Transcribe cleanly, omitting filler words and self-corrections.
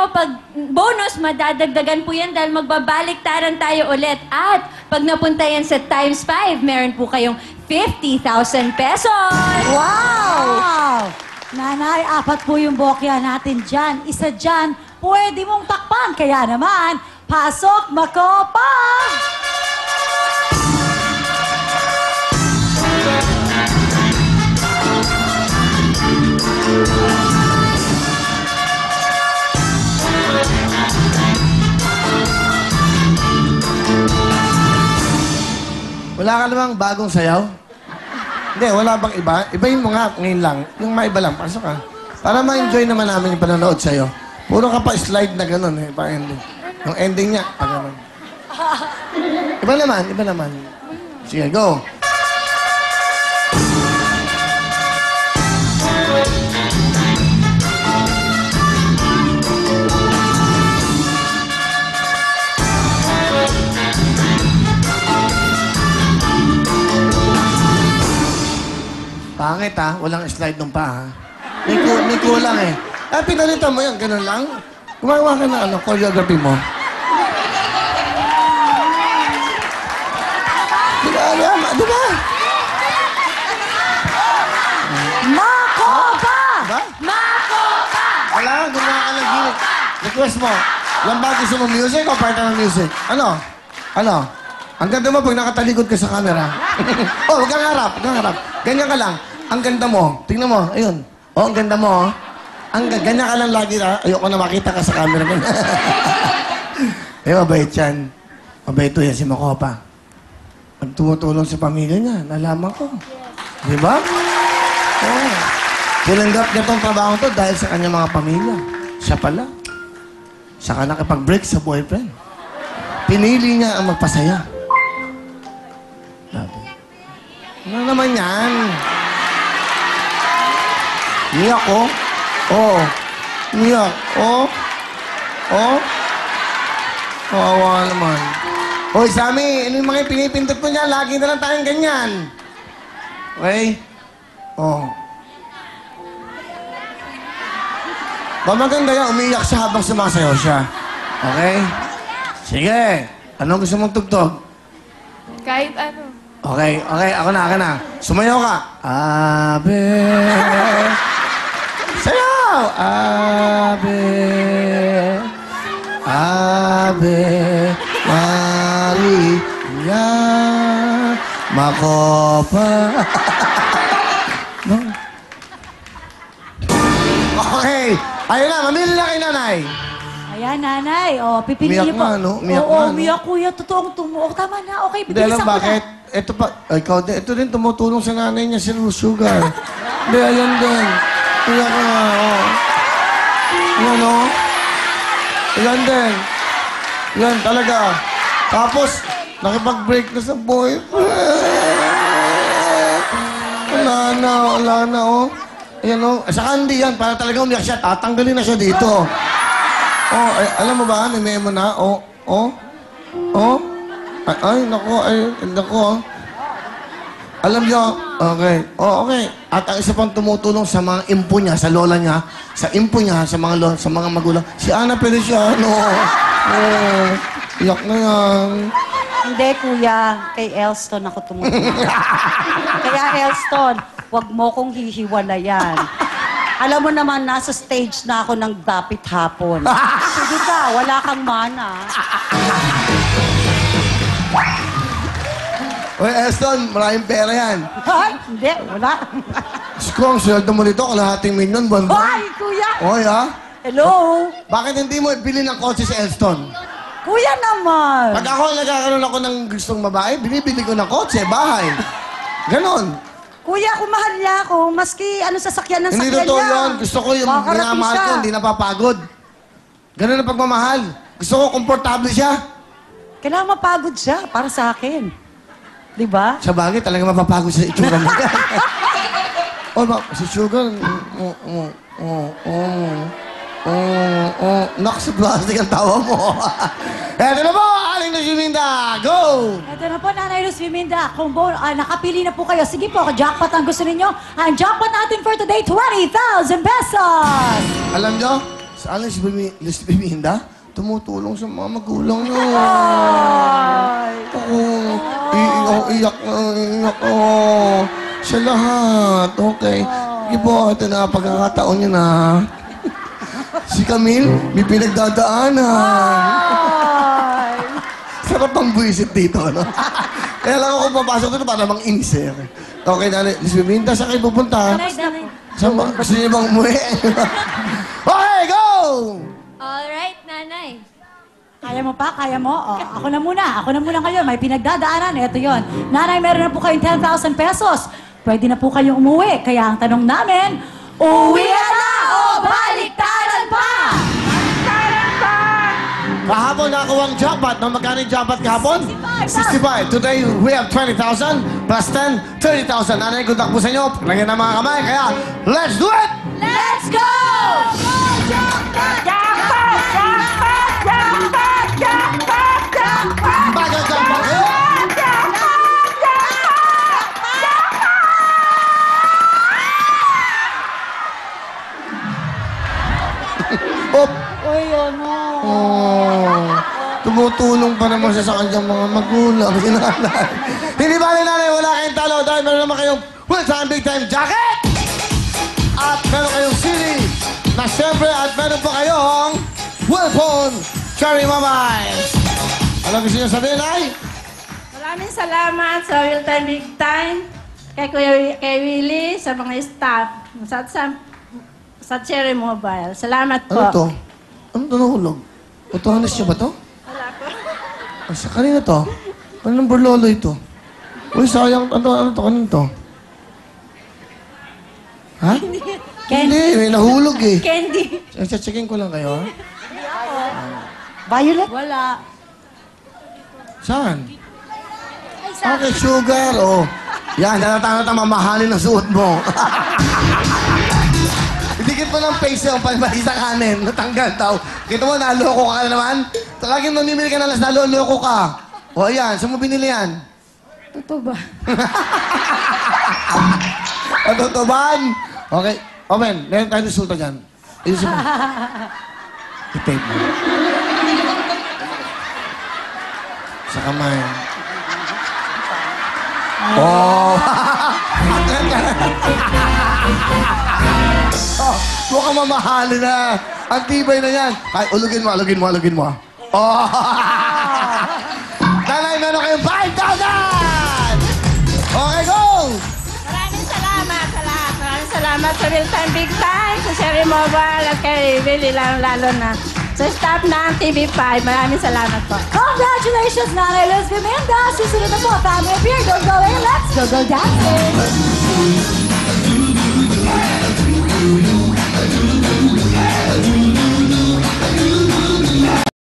Pero pag bonus, madadagdagan po yan dahil magbabaliktaran tayo ulit. At pag napunta yan sa times 5, meron po kayong 50,000 pesos! Wow! Nanay, 4 po yung bokya natin dyan. Isa dyan, pwede mong takpan. Kaya naman, pasok, Makopang! Wala ka namang bagong sayaw? Hindi, wala bang iba? Ibahin mo nga ngayon lang. Yung maiba lang, pasok ka. Para ma-enjoy naman namin yung panonood sa'yo. Puro ka pa slide na gano'n eh, pa ending. Yung ending niya, pa gano'n. Iba naman, iba naman. Sige, go. Pangit ha, walang slide nung pa ha. May kulang eh. Pinalitan mo yan, ganun lang. Gumawa ka na choreography mo. Diba? Makopa! Diba? Makopa! Wala, gumawa ka ng gimmick. Request mo. Yan ba gusto mo music o part ng music? Ano? Ang ganda mo pag nakatalikod ka sa camera. Oh, huwag kang harap, Ganyan ka lang. Ang ganda mo. Tingnan mo, ayun. Oh, ang ganda mo. Ganyan ka lang lagi na. Ayoko na makita ka sa camera. Mabait yan. Mabait to yan si Makopa. Pag tumutulong sa pamilya niya, nalaman ko. Di ba? Oo. Tinanggap niya tong trabaho to dahil sa kanyang mga pamilya. Siya pala. Saka nakipag-break sa boyfriend. Pinili niya ang magpasaya. Ano naman yan? Niyak, oh. Oh. Niyak, oh. Oh. Kawawa naman. Hoy, Sammy, ano yung mga pinipindot mo niya? Lagi na lang tayong ganyan. Okay? Oh. Ba maganda yan, umiyak siya habang sumasayaw siya. Okay? Sige. Anong gusto mong tugtog? Kahit ano. Okay, ako na. Sumayaw ka. Ave. Sayaw! Ave. Ave. Maria. Makopa. No? Okay. Ayun na, mamili na kay nanay. Ayan, nanay. O, pipiliin niyo Umiyak po. nga, no? Umiyak Oo, nga, no? umiyak, kuya. Totoong tumuok. Tama na. Okay, Hindi, bibilisan alam ko na. bakit? Ito pa, ikaw din, ito din tumutulong sa nanay niya, si Sugar. Hindi, ayan din. Iyak ka nga, oh. Ayan, oh. Ayan din. Ayan, talaga. Tapos, nakipag-break na sa boyfriend. Wala na, oh. Ayan, oh. Saka hindi yan, para talaga umiyak siya, tatanggalin na siya dito. Oh, alam mo ba, may memo na, oh. Ay, naku. Alam niyo, okay. Oh, okay. At ang isa pang tumutulong sa mga impo niya, sa lola niya, sa impo niya, sa mga magulang, si Ana Feliciano. Oh, iyak na yan. Hindi, kuya. Kay Elston ako tumutulong. Kaya, Elston, wag mo kong hihiwalayan. Alam mo naman, nasa stage na ako ng dapit hapon. Sige ka, wala kang mana. Oy, Eston, maraming pera yan. Ay, hindi, wala. Ang sweldo mo nito, kalahating milyon, buwan-buwan. Hoy, kuya! Oy, ha? Hello? Bakit hindi mo ibili ng kotse si Elston? Kuya naman! Pag ako nagkakaroon ako ng gustong babae, binibili ko ng kotse, bahay. Ganon. Kuya, kung mahal niya ako, maski ano sasakyan ng Hindi sakyan totoo niya. yun. Gusto ko yung Makakarating minamahal siya. ko, hindi napapagod. Ganon ang pagmamahal. Gusto ko komportable siya. Kailangan mapagod siya para sa akin. Di ba? Sa bagay, talaga mapapagod sa itsura mo. Oh, si Sugar, Nak, sa plastic ang tawa mo. Eto na po, Aling Luciminda. Go! Ito na po, Nanay Luz Viminda. Kung nakapili na po kayo, sige po, jackpot ang gusto ninyo. Ang jackpot natin for today, 20,000 pesos! Alam nyo, sa Liz Biminda, tumutulong sa mga magulang niyo. Oo. Iyak ako. Sa lahat. Okay. Sige po, ito na pagkakataon niyo na. Si Camille, may pinagdadaanan. Sarap ang buwisit dito, no? Kaya lang ako papasok dito para mang inser. Okay, Nanay Liz Biminda, saan kayo pupunta? Nanay. Saan ba? Gusto niyo bang umuwi? Okay, go! Alright, Nanay. Kaya mo pa? Kaya mo? O, ako na muna. Ako na muna kayo. May pinagdadaanan. Ito yon. Nanay, meron na po kayong 10,000 pesos. Pwede na po kayong umuwi. Kaya ang tanong namin, uwi na o baliktaran pa? Kahapon nakakuha ang jackpot. No? Magkano yung jackpot kahapon? 65. Today, we have 20,000 plus 10, 30,000. Nanay, good luck po sa inyo. Lagyan ng mga kamay. Kaya, let's do it! Let's go! Bago jackpot kayo! Op! Uy, ano? Oh, tumutulong pa naman siya sa kanyang mga magulang. Sinanay. Hindi ba nanay, wala kayong talo dahil meron naman kayong full-time, big-time jacket! At meron kayong CD na siyempre at meron pa kayong Wilphone Cherry Mamay. Ano gusto niyo sabihin, Nay? Maraming salamat sa Real Time Big Time, kay Willie, sa mga staff, sa Cherry Mobile. Salamat po. Ano to? Ano to nahulog? Utuhanas niyo ba to? Wala po. Sa kanina to? Ano number lolo ito? Uy, sayang. Ano to? Kanina to? Ha? Hindi, may nahulog eh. Candy. Checkin ko lang kayo, ha? Violet? Wala. Saan? Okay, sugar. Oh. Yan, natatang mamahalin ang suot mo. Idikit mo ng face yung palbali sa kanin. Natanggal daw. Kita mo, naloko ka na naman. Lagi mo nimili ka na las, naloloko ka. O, ayan. Saan mo binili yan? Totoo ba? Patutuban. Okay. Omen, meron tayo resulta dyan. Ayusin mo. I-tape mo. Sa kamay. Oh! Oh, mukhang mamahalin na. Ang tibay na yan. Ay, ulugin mo. Oh! Nanay, meron kayong 5,000! Okay, go! Maraming salamat sa lahat. Maraming salamat sa Real Time Big Time, sa Cherry Mobile, at kay Willie lalo na. Sa staff ng TV5, maraming salamat po. Congratulations, Nanay Liz Biminda! Susunod na po, Family Appear. Don't go away. Let's go dancing!